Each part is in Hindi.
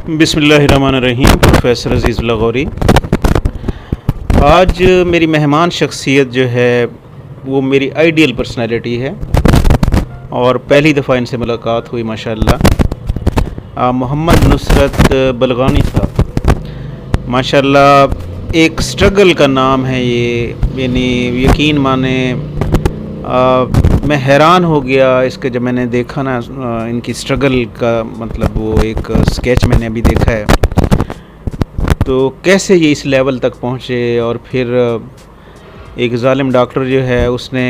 बिस्मिल्लाहिर्रहमानिर्रहीम। प्रोफेसर अज़ीज़ लगौरी। आज मेरी मेहमान शख्सियत जो है वो मेरी आइडियल पर्सनैलिटी है और पहली दफ़ा इनसे मुलाकात हुई माशाअल्लाह। मोहम्मद नुसरत बलगानी साहब, माशाअल्लाह एक स्ट्रगल का नाम है ये, यानी यकीन माने मैं हैरान हो गया इसके जब मैंने देखा ना इनकी स्ट्रगल का, मतलब वो एक स्केच मैंने अभी देखा है तो कैसे ये इस लेवल तक पहुँचे। और फिर एक ज़ालिम डॉक्टर जो है उसने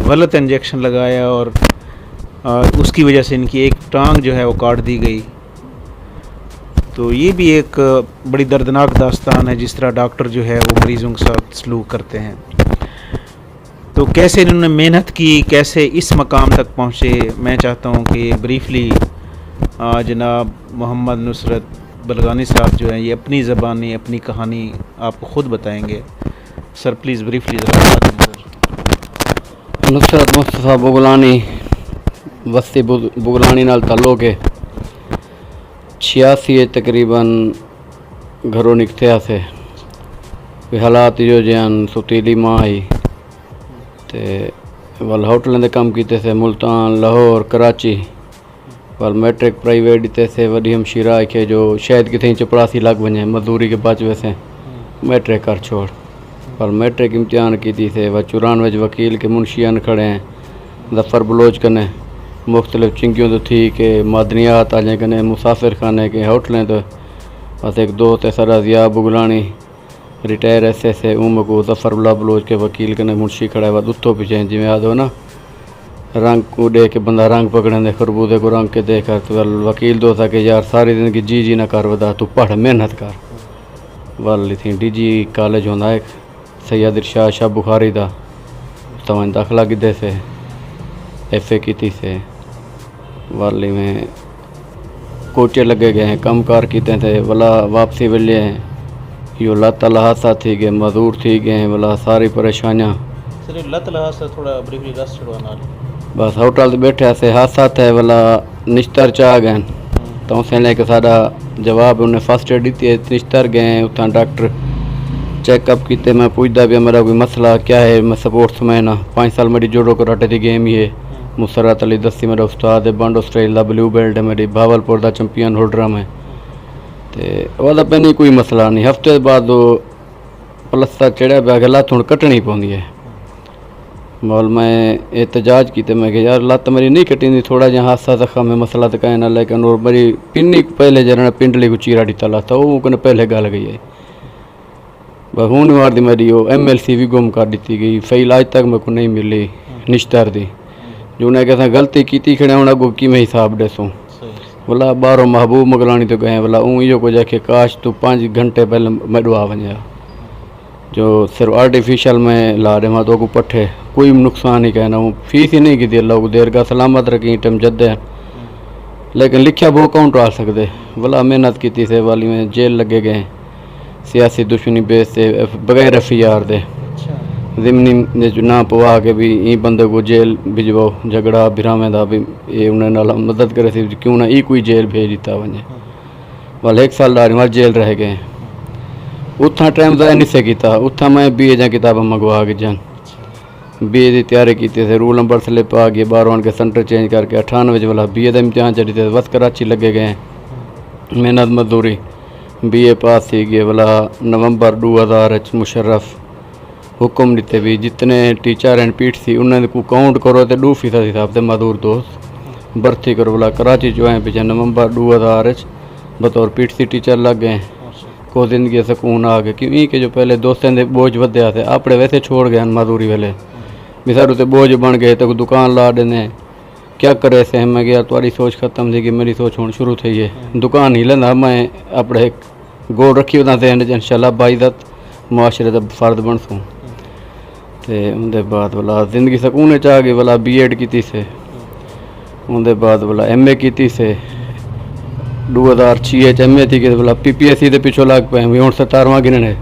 गलत इंजेक्शन लगाया और उसकी वजह से इनकी एक टांग जो है वो काट दी गई। तो ये भी एक बड़ी दर्दनाक दास्तान है जिस तरह डॉक्टर जो है वो मरीज़ों के साथ सलूक करते हैं। तो कैसे इन्होंने मेहनत की, कैसे इस मकाम तक पहुँचे, मैं चाहता हूँ कि ब्रीफली जनाब मोहम्मद नुसरत बलगानी साहब जो हैं ये अपनी ज़बानी अपनी कहानी आपको ख़ुद बताएंगे। सर प्लीज़ ब्रीफली ज़रा बता दें। नुसरत मुस्तफ़ा बुगलानी बस्ती बुगलानी नाल ताल्लुक़ है। 86 तकरीबन घरों निकते से हालात जो जन सुतीली माँ आई तो वल होटलों के काम किए से मुल्तान लाहौर कराची वल मैट्रिक प्राइवेट दिते से वही हमशीरा के जो शायद कितने चपड़ासी लग वजे मजदूरी के बच वैसे मैट्रिक कर छोड़ वल मैट्रिक इम्तिहान की से व 94 वकील के मुंशियान खड़े हैं जफ़र बलोच कने मुख्तलिफ चिंकियों तो थी के मादनियात आजे कने मुसाफिर खाने के होटलें तो बस एक दोस्त है सरा ज़िया बुगलानी रिटायर ऐसे उम को जफ़र बलोच के वकील कने मुंशी खड़ा है उत्तो पीछे जिमें याद हो ना रंग को दे के बंदा रंग पकड़े दे खरबूजे को रंग के देख कर तो वकील दोस्त कि यार सारी जिंदगी जी ना कर वदा तू पढ़ मेहनत कर। वाली थी DG कॉलेज होंदा एक सैयद इरशाद शाह बुखारी दा तवन दाखिला किदे से FA की से वाली में कोचे लगे गए हैं कम कार किते थे वाला वापसी वेले हैं यो लत हादसा थी गए मजदूर थी गए वाला सारी परेशानियाँ सर लत हादसा थोड़ा ब्रीफली रस छुड़वाना बस होटल बैठे से हादसा थे वाला निश्तर चाह गए तो से लेके सारा जवाब उन्हें फर्स्ट एड दी निश्तर गए उतना डॉक्टर चेकअप किए मैं पूछता भी मेरा कोई मसला क्या है। मैं स्पोर्ट्स मैन हाँ 5 साल मेरी जोड़ो कराटे की गेम ही है। मुसरत अली दस्सी मेरा उस्ताद है बंड ऑस्ट्रेल का ब्लू बेल्ट है मेरी भावलपुर का चैंपियन होल्डर मैं तो वह पैनी कोई मसला नहीं। हफ्ते बाद प्लस्तर चढ़िया पिया लत्त हूँ कटनी पौंदी है। मॉल मैं एहतजाज की मैं कि यार लत्त मेरी नहीं कटी थोड़ा जहा हादसा जख्म में मसला तो कहना लेकिन और मेरी पिन्नी पहले जरा पिंडली को चीरा डी तला था वो कने पहले गल गई है बस हूँ मार दी मेरी वो MLC भी गुम कर दी गई फाइल आज तक मेरे को नहीं मिली निश्तर दी जो उन्हें कहते गलती की खड़े होना गो कि मैं हिसाब दसूँ बोला बाहरों महबूब मगलानी तो गए बोला ऊँ इो कुछ आखे काश तू 5 घंटे पहले मेडो आ वञा जो सिर्फ आर्टिफिशियल में ला रहे वहाँ तो को पट्ठे कोई नुकसान ही कहना हूँ फीस ही नहीं की अल्लाह को देर का सलामत रखी टम जद है लेकिन लिखा वो कौन टाल सकते। बोला मेहनत की से वाली में जेल लगे गए सियासी दुश्मनी बेस से बगैर FIR दे ज़िमनी ने ना पवा के भी ई बंदे को जेल भिजवाओ झगड़ा बिरामे दा भी ये उन्हें नाल मदद करे सी क्यों ना ई कोई जेल भेज दिता वने वाल 1 साल डारी वहाँ जेल रह गए उतना टाइम ज़ाया नहीं से किया उतना मैं BA जा किताबा मंगवा के जान BA की तैयारी की थे रूल नंबर स्लिप आ गए 12 के सेंटर चेंज करके 98 वाला BA का इम्तिहान चढ़ी थे बस कराची लगे गए मेहनत मजदूरी BA पास थी गए वाला नवंबर 2000 मुशर्रफ हुक्म दिते भी जितने टीचर एंड पीट सी उन्हें को काउंट करो तो 2% हिसाब से मजदूर दोस्त भर्ती करो बोला कराची जो है पीछे नवंबर 2000 बतौर PTC टीचर लग गए को जिंदगी सुकून आ गए क्योंकि के जो पहले दोस्तों के बोझ वध्या थे अपने वैसे छोड़ गए मजदूरी वाले बेचारे तो बोझ बन गए तो दुकान ला देने क्या करे से मैं गया तुम्हारी सोच खत्म थी कि मेरी सोच होनी शुरू थी है दुकान ही लेना मैं अपने गोल रखी होता थे इंशाल्लाह बाइज़त मुआशरे का फर्द बन सूँ तो उनके बाद बोला जिंदगी सुकून च आ गई बोला B.Ed की से उनके बाद बोला MA की से 2006 MA थी कि बोला PPSC के पिछो लग पे हूँ 17वां गिनने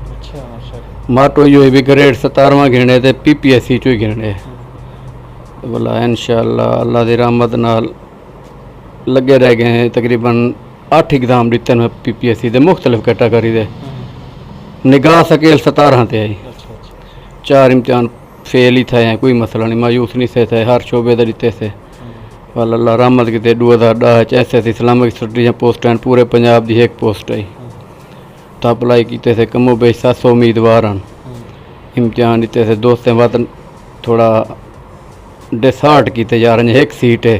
माटो यो भी ग्रेड 17वां गिनने तो PPSC चो ही गिनने बोला इंशाल्लाह अल्लाह की रहमत नाल लगे रह गए हैं तकरीबन 8 एग्जाम दिते मैं PPSC के मुख्तलिफ कैटागरी के निगाह स्केल 17 ते आई 4 इम्तिहान फेल ही थे कोई मसला नहीं मायूस नहीं थे हर शोबे दे दिते से वाल अल्लाह रहमत की 2010 SS इस्लामिक स्टडीज पोस्ट हैं पूरे पंजाब की एक पोस्ट आई तो अप्लाई किए थे कमो बेश 700 उम्मीदवार हैं इम्तिहान दिते थे दोस्तें बात थोड़ा डिसार्ट किए जा रहे हैं एक सीट है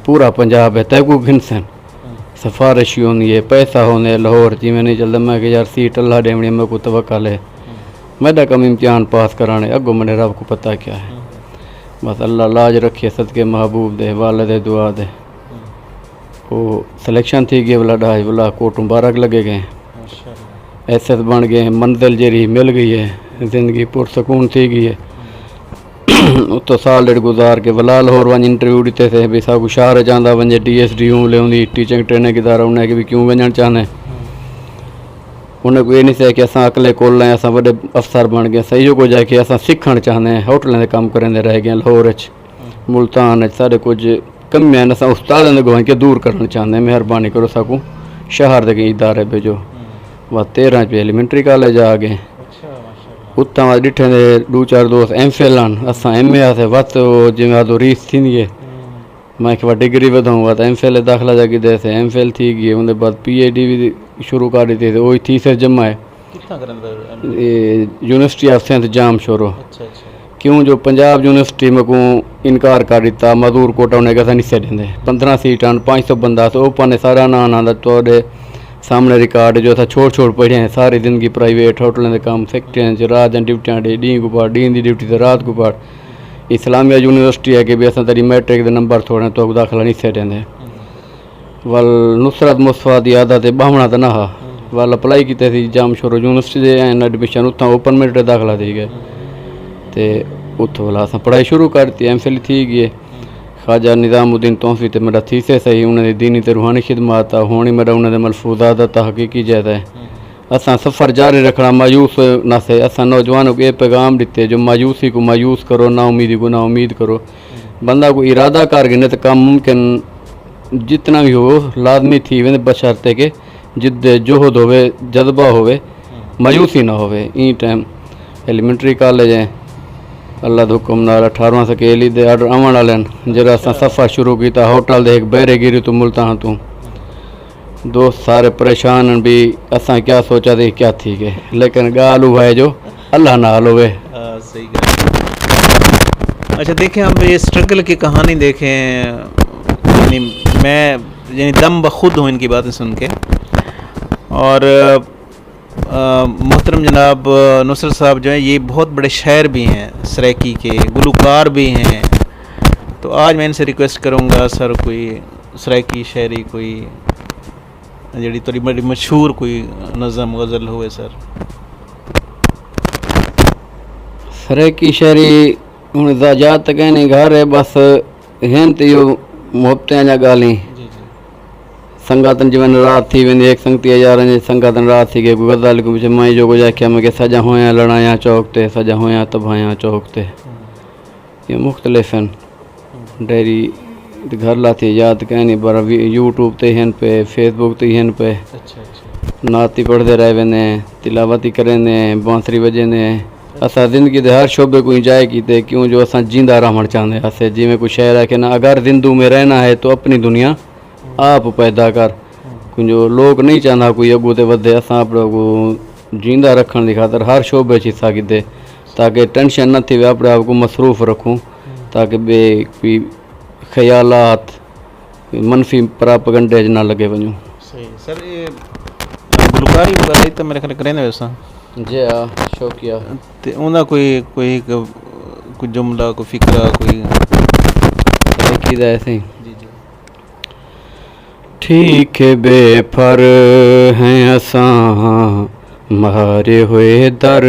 पूरा पंजाब है तैगू घिनसन सिफारिश होनी है पैसा होने लाहौर जिमें नहीं चलता मैं कि यार सीट अल्लाह देवनी मेरे को तवक्कल है मेरा कम इम्तिहान पास कराने अगो मैंने रब को पता क्या है बस अल्लाह लाज रखे सदके महबूब दे वाले दे दुआ दे वो सिलेक्शन थी गई वाला ढाई वाला कोट मुबारक लगे गए SS बन गए मंजिल जेरी मिल गई है ज़िंदगी पुरसकून थी गई है तो साल 1.5 गुजार के वला लाहौर वन इंटरव्यू दिते थे भी साकू शहर जांदा वंजे DSD ले टीचिंग ट्रेनिंग इदारा उन्हें कि भी क्यों वजन चाहने उन्हें कोई नहीं सही कि अस अकले कोल हैं अस बड़े अफसर बन गए सही को जाके अस सीखण चाहते होटलों के काम करेंदे रह गए लाहौर मुल्तान सारे कुछ कमियां अस उस्ताद गवाही के दूर करना चाहते मेहरबानी करो साकू शहर के इदारे भेजो वह 13 रुपये एलीमेंट्री कॉलेज आ गए उत्ता डिठे दे 2-4 दोस्त MPhil अस MA आसे वत जिमें आदो रीस थी है मैं कि डिग्री वधाऊँ तो MPhil दाखिला जाके दे से MPhil थी गई उनके बाद PhD भी शुरू कर दी थी वही थीसिस जमा है university of Sindh Jamshoro क्यों जो पंजाब यूनिवर्सिटी में को इनकार कर दिता मजदूर कोटा उन्हें कैसा नहीं से देंगे 15 सीटां 500 बंदा तो ओपन ने सारा ना आना तो सामने रिकॉर्ड जो था छोड़ पढ़े हैं सारी जिंदगी प्राइवेट होटलों के काम फैक्ट्रियां रात ड्यूटियां डी को पार डी की ड्यूटी तो रात को पार इस्लामिया यूनिवर्सिटी है कि भी असा तेरी मैट्रिक के नंबर थोड़े तो दाखिला नहीं से देंगे वल नुसरत मुस्तफा की आदत बाहमणा तो ना हा वल अप्लाई की थी जाम शोरो यूनिवर्सिटी के एडमिशन उतना ओपन मेरिट दाखिला दी गए तो उतो वाला अस पढ़ाई शुरू करती MPhil थी गई ख्वाजा निज़ामुद्दीन तौफी तो मेरा थीसिस है उन्होंने दीनी तो रूहानी खिदमत होनी मेरा उन्होंने मलफूजात तहकीकी जायदा है असा सफ़र जारी रखना मायूस न से असा नौजवानों को ये पैगाम दिते जो मायूसी को मायूस करो ना उम्मीदी को ना उम्मीद करो बंदा को इरादा कर गिने तो काम मुमकिन जितना भी हो लाजमी थी वे बशर्ते के जिद जोहद होवे जज्बा होवे मायूसी ना होवे ई टाइम एलीमेंट्री कॉलेज है अल्लाह के हुक्म नाल 18वां स्केल दे आर्डर आवन वाले जरा अस सफ़र शुरू किया होटल दे एक बहरे गिरी तो मुल्तान तो दोस्त सारे परेशान भी असा क्या सोचा थे क्या थी गए लेकिन गाल हुआ है जो अल्लाह नाल होवे सही अच्छा देखें हम ये स्ट्रगल की कहानी देखें यानी मैं यानी दम बखुद हूँ इनकी बातें सुन के और मोहतरम जनाब नुसरत साहब जो हैं ये बहुत बड़े शायर भी हैं सराइकी के गुलकार भी हैं तो आज मैं इनसे रिक्वेस्ट करूँगा सर कोई सराइकी शायरी कोई जी थोड़ी बड़ी मशहूर कोई नज़म गज़ल हुए सर सराइकी शायरी हूँ ज़ात कहने घर है बस हैं तो यो मुहब्बतें जा गाली संगातन जीवन रात थी वेंदी एक संगती यार संगातन रात थी गए गज़ल को पीछे माई जो कुछ आख्या मैं सजा होया लड़ाया चौक ते सजा होया तबाया चौक ते ये मुख्तलिफ हैं डायरी घर लाती याद कहनी पर यूट्यूब ते हैं पे फेसबुक ते हैं पे नाती पढ़ते रह वेंदे तिलावती करेंदे बांसुरी वजेंदे असा ज़िंदगी के हर शोबे को इंजॉय कीते क्यों जो असा जिंदा रहना चाहते असे जिमें कोई शहर है कि ना अगर जिंदू में रहना है तो अपनी दुनिया आप पैदा कर जो लोग नहीं चाहता कोई अगू तो वे अस को जींदा रखने की खातर हर शोबे हिस्सा कीते ताकि टेंशन न थी अपने आप को मसरूफ़ रखूँ ताकि बे कोई ख्यालात मनफी प्रापगंडे ना लगे वजूँ सही सर ये गुलकारी वगैरह तो मेरे ख्याल करें वैसा जी हाँ शौकिया तो उनका कोई जुमला कोई फिक्रा कोई ऐसे ही ठीक है बेफर हैं असां मारे हुए दर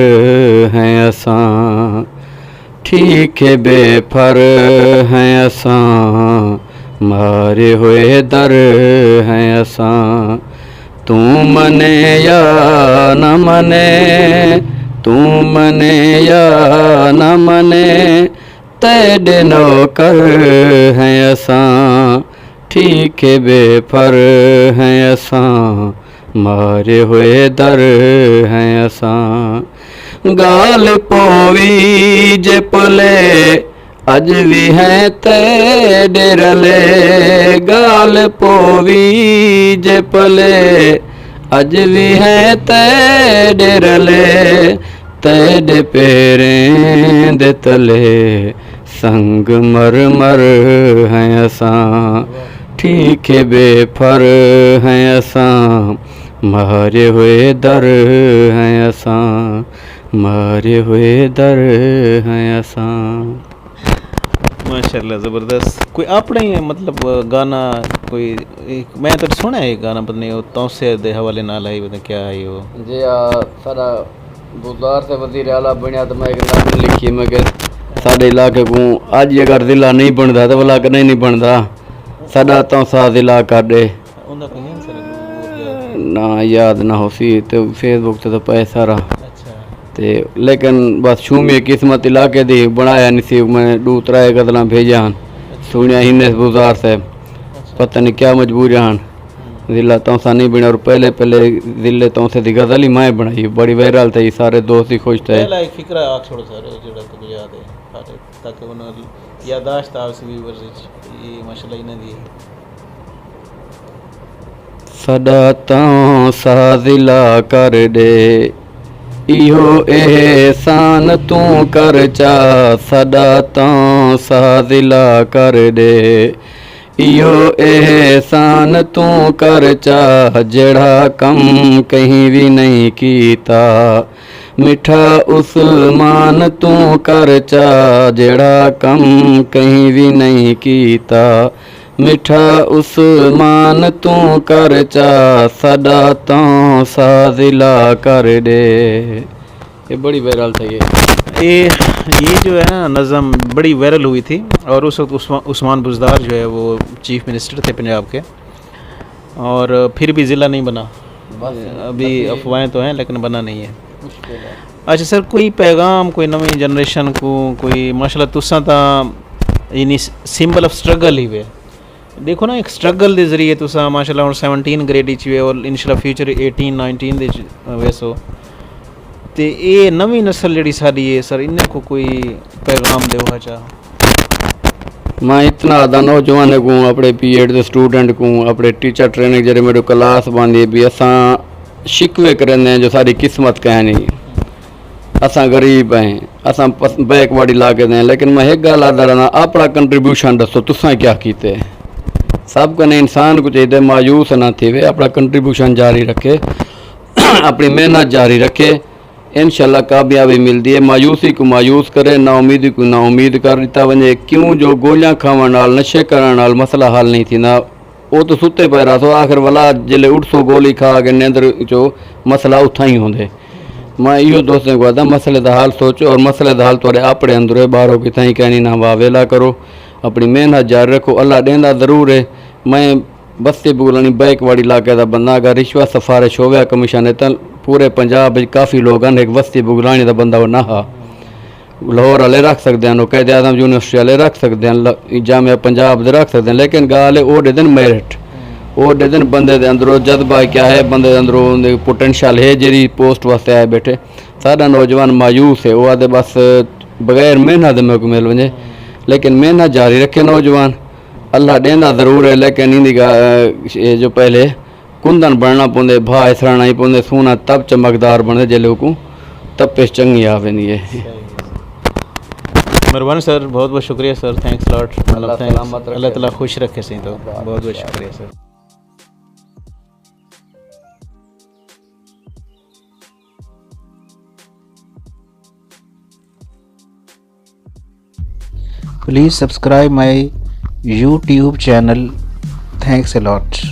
हैं असां ठीक है बेफर हैं असां मारे हुए दर हैं असां तू मने या न मने तू मने या न मने तेरे नौकर हैं असां ठीक है बेफर हैं असां, मारे हुए दर हैं असां। गाल पोवी जे पले अज भी हैं ते डेरले, गाल पोवी जे पले अज भी हैं ते डेरले, तेरे पैरें दे तले संग मर मर हैं असां। ठीक है बेफर हैं असां, मारे हुए दर हैं असां, मारे हुए दर हैं असां। माशाल्लाह ज़बरदस्त। कोई अपना ही मतलब गाना कोई एक मैं तो सुना है एक गाना पता नहीं वो तौसे दे हवाले नाल आई पता क्या है वो जी सारा बुज़दार से वज़ीर आला बनिया तो मैं एक नाम लिखी मैं कि साढ़े इलाके को अज अगर ज़िला नहीं बनता तो भला कदें नहीं बनता साडा तौसा ज़िला काडे उनका कोई नहीं सर ना याद ना हो सी तो फेसबुक ते तो पाए सारा अच्छा ते लेकिन बस छूमी किस्मत इलाके दी बनाया नहीं सी मैं 2-3 गज़लां भेजा सुनिया हिन्ने बुज़दार से पता नहीं क्या मजबूरियां ज़िला तौसा नहीं बना और पहले पहले ज़िले तौसे दी गज़ल ही मैं बनाई बड़ी वायरल थी सारे दोस्त ही खुश थे। पहला एक फिक्रा आख छोड़ो सर जेड़ा तो याद है सारे ताकि उन यादाश्त आ सी व्यूअर्स ये माशाल्लाह इन्हां दी साडा तौसा ज़िला कर दे इहो एहसान तू कर चा, साडा तौसा ज़िला कर दे इहो एहसान तू कर चा, जेड़ा कम कहीं भी नहीं कीता मिठा उस्मान तू कर चा, जेड़ा कम कहीं भी नहीं कीता मिठा उस्मान तू कर चा, साडा तौसा ज़िला कर दे। ये बड़ी वायरल था ये जो है ना नज़म बड़ी वायरल हुई थी और उस वक्त उस्मान बुज़दार जो है वो चीफ़ मिनिस्टर थे पंजाब के और फिर भी ज़िला नहीं बना अभी अफवाहें तो हैं लेकिन बना नहीं है। अच्छा सर कोई पैगाम कोई नवी जनरेशन को कोई माशाल्लाह तुसा ता यानी सिंबल ऑफ स्ट्रगल ही वे देखो ना एक स्ट्रगल के जरिए तुसा माशाल्लाह 17 ग्रेड च और इंशाल्लाह फ्यूचर 18-19 दे वैसो ते ये नवी नस्ल जी साड़ी है सर इन्हें को कोई पैगाम देवा चाह मैं इतना आदा नौजवान को अपने पीएड के स्टूडेंट को अपने टीचर ट्रेनिंग जरे मेरे क्लास बांधी भी असा शिकवे करें जो सारी किस्मत कह नहीं असा गरीब हैं असा बैकवर्ड इलाके दें लेकिन मैं एक गल आदा रहना अपना कंट्रीब्यूशन दसो तुसा क्या कीते सब कने इंसान को चाहिए मायूस ना थे वे अपना कंट्रीब्यूशन जारी रखे अपनी मेहनत जारी रखे इंशाल्लाह कामयाबी मिलती है। मायूसी को मायूस करे ना उम्मीदी को ना उम्मीद कर दिता वजे क्यों जो गोलियां खावन नाल नशे करन नाल मसला हल नहीं थी ना वो तो सुते पे रहा तो आखिर वाला जिले उठसो गोली खा के नींदर जो मसला उथा ही होंदे। मैं इहो दोस्तों को आदा मसले का हाल सोचो और मसले का हाल थोड़े अपने अंदर है बाहरों की थी कहनी ना वावेला करो अपनी मेहनत जारी रखो अल्लाह देंदा ज़रूर है। मैं बस्ती बुगलानी बैकवर्ड इलाके का बंदा अगर रिश्वत सिफारिश होवे कमीशन तो पूरे पंजाब काफ़ी लोग हैं एक बस्ती बुगलानी का बंदा वो ना हा लाहौर वाले रख सकते हैं कैद आजम यूनिवर्सिटी वाले रख सकते हैं जामिया पंजाब दे रख सकते हैं लेकिन गाल है ओडे दिन मेरिट ओडे दिन बंदे दे अंदरों जज्बा क्या है बंदे दे अंदरों पोटेंशियल है जी पोस्ट वास्ते आए बैठे सारा नौजवान मायूस है वो आदे बस बगैर मेहनत में को मिल वजे लेकिन मेहनत जारी रखे नौजवान अल्लाह देंदा ज़रूर है लेकिन इनकी जो पहले कुंदन बनना पौंदे भा इसराना ही पौंदे सोना तब चमकदार बनते जेले को तब पेश चंगी आ वेंदी है। मेहरबानी सर बहुत बहुत शुक्रिया सर थैंक्स लॉट अल्लाह ताला खुश रखे सही तो बहुत बहुत शुक्रिया sir. Please subscribe my YouTube channel. Thanks a lot.